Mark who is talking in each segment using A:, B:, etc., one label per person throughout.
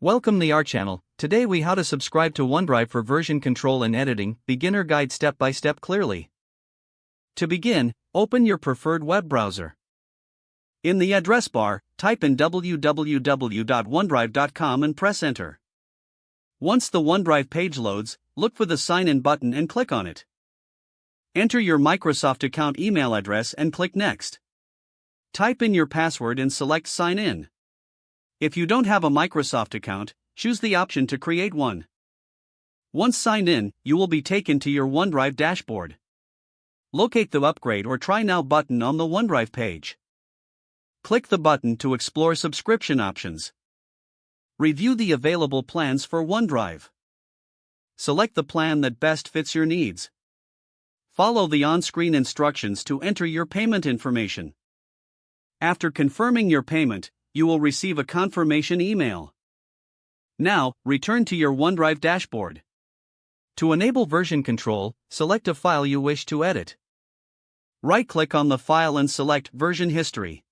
A: Welcome to our channel. Today we how to subscribe to OneDrive for version control and editing, beginner guide step by step clearly. To begin, open your preferred web browser. In the address bar, type in www.onedrive.com and press enter. Once the OneDrive page loads, look for the sign in button and click on it. Enter your Microsoft account email address and click next. Type in your password and select sign in. If you don't have a Microsoft account, choose the option to create one. Once signed in, you will be taken to your OneDrive dashboard. Locate the Upgrade or Try Now button on the OneDrive page. Click the button to explore subscription options. Review the available plans for OneDrive. Select the plan that best fits your needs. Follow the on-screen instructions to enter your payment information. After confirming your payment, you will receive a confirmation email. Now, return to your OneDrive dashboard. To enable version control, select a file you wish to edit. Right-click on the file and select Version History.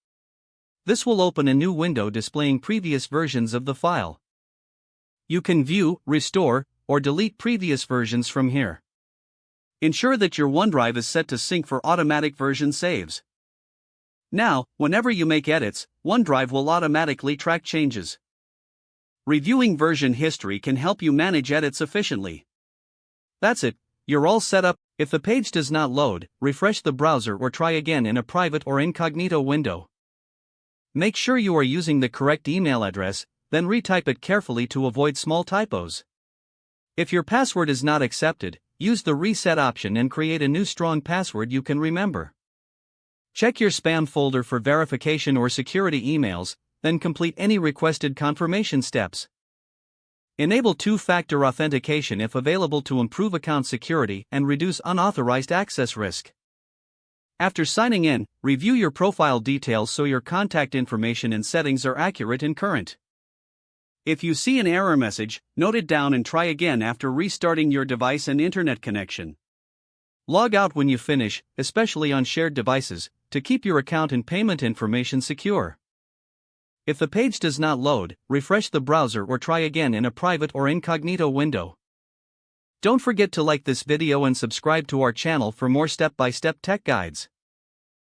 A: This will open a new window displaying previous versions of the file. You can view, restore, or delete previous versions from here. Ensure that your OneDrive is set to sync for automatic version saves. Now, whenever you make edits, OneDrive will automatically track changes. Reviewing version history can help you manage edits efficiently. That's it, you're all set up. If the page does not load, refresh the browser or try again in a private or incognito window. Make sure you are using the correct email address, then retype it carefully to avoid small typos. If your password is not accepted, use the reset option and create a new strong password you can remember. Check your spam folder for verification or security emails, then complete any requested confirmation steps. Enable two-factor authentication if available to improve account security and reduce unauthorized access risk. After signing in, review your profile details so your contact information and settings are accurate and current. If you see an error message, note it down and try again after restarting your device and internet connection. Log out when you finish, especially on shared devices, to keep your account and payment information secure. If the page does not load, refresh the browser or try again in a private or incognito window. Don't forget to like this video and subscribe to our channel for more step-by-step tech guides.